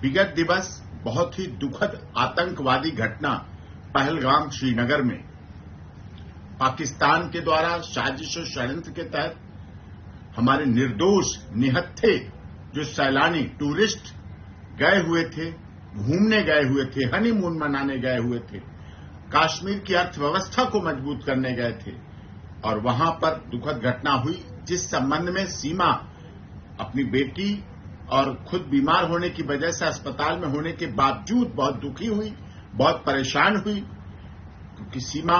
विगत दिवस बहुत ही दुखद आतंकवादी घटना पहलगाम श्रीनगर में पाकिस्तान के द्वारा साजिश और षड्यंत्र के तहत हमारे निर्दोष निहत्थे जो सैलानी टूरिस्ट गए हुए थे, घूमने गए हुए थे, हनीमून मनाने गए हुए थे, कश्मीर की अर्थव्यवस्था को मजबूत करने गए थे और वहां पर दुखद घटना हुई जिस संबंध में सीमा अपनी बेटी और खुद बीमार होने की वजह से अस्पताल में होने के बावजूद बहुत दुखी हुई, बहुत परेशान हुई, क्योंकि सीमा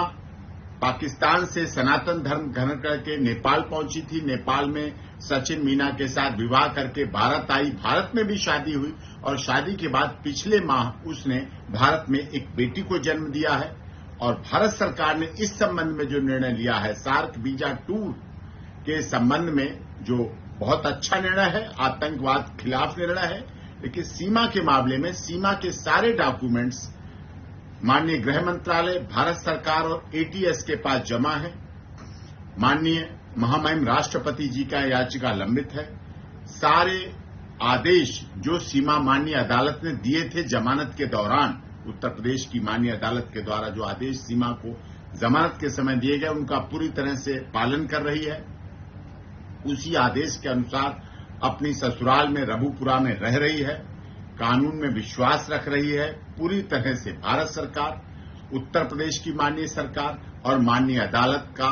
पाकिस्तान से सनातन धर्म ग्रहण करके नेपाल पहुंची थी। नेपाल में सचिन मीना के साथ विवाह करके भारत आई, भारत में भी शादी हुई और शादी के बाद पिछले माह उसने भारत में एक बेटी को जन्म दिया है। और भारत सरकार ने इस संबंध में जो निर्णय लिया है, सार्क वीजा टूर के संबंध में, जो बहुत अच्छा निर्णय है, आतंकवाद खिलाफ निर्णय है, लेकिन सीमा के मामले में सीमा के सारे डॉक्यूमेंट्स माननीय गृह मंत्रालय, भारत सरकार और एटीएस के पास जमा है। माननीय महामहिम राष्ट्रपति जी का याचिका लंबित है। सारे आदेश जो सीमा माननीय अदालत ने दिए थे जमानत के दौरान, उत्तर प्रदेश की माननीय अदालत के द्वारा जो आदेश सीमा को जमानत के समय दिए गए, उनका पूरी तरह से पालन कर रही है। उसी आदेश के अनुसार अपनी ससुराल में रबुपुरा में रह रही है, कानून में विश्वास रख रही है। पूरी तरह से भारत सरकार, उत्तर प्रदेश की माननीय सरकार और माननीय अदालत का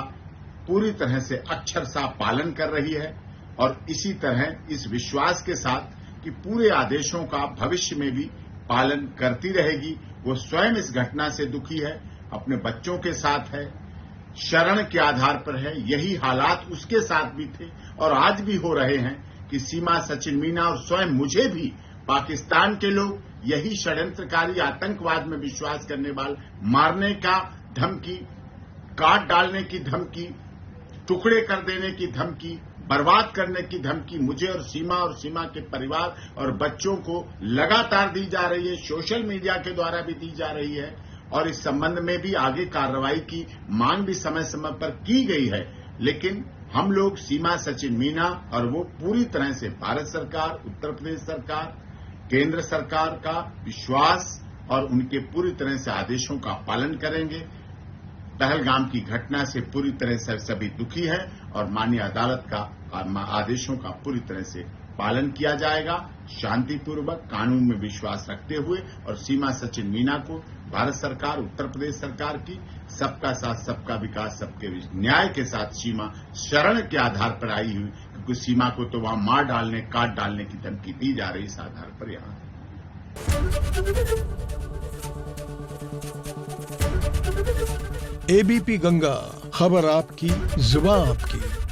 पूरी तरह से अक्षरशः पालन कर रही है और इसी तरह इस विश्वास के साथ कि पूरे आदेशों का भविष्य में भी पालन करती रहेगी। वो स्वयं इस घटना से दुखी है, अपने बच्चों के साथ है, शरण के आधार पर है। यही हालात उसके साथ भी थे और आज भी हो रहे हैं कि सीमा, सचिन मीना और स्वयं मुझे भी पाकिस्तान के लोग यही षड्यंत्रकारी आतंकवाद में विश्वास करने वाले मारने का धमकी, काट डालने की धमकी, टुकड़े कर देने की धमकी, बर्बाद करने की धमकी मुझे और सीमा के परिवार और बच्चों को लगातार दी जा रही है, सोशल मीडिया के द्वारा भी दी जा रही है और इस संबंध में भी आगे कार्रवाई की मांग भी समय समय पर की गई है। लेकिन हम लोग सीमा, सचिन मीना और वो पूरी तरह से भारत सरकार, उत्तर प्रदेश सरकार, केंद्र सरकार का विश्वास और उनके पूरी तरह से आदेशों का पालन करेंगे। पहलगाम की घटना से पूरी तरह से सभी दुखी है और माननीय अदालत का आदेशों का पूरी तरह से पालन किया जाएगा, शांतिपूर्वक, कानून में विश्वास रखते हुए। और सीमा, सचिन मीना को भारत सरकार, उत्तर प्रदेश सरकार की सबका साथ, सबका विकास, सबके न्याय के साथ सीमा शरण के आधार पर आई हुई, क्योंकि सीमा को तो वहां मार डालने, काट डालने की धमकी दी जा रही, इस आधार पर यहां। एबीपी गंगा, खबर आपकी, जुबान आपकी।